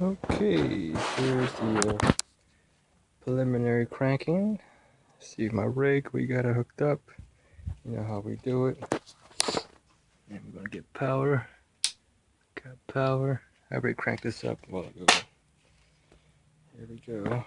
Okay, here's the preliminary cranking. See my rig, we got it hooked up. You know how we do it. And we're gonna get power. Got power. I already cranked this up a while ago. Here we go.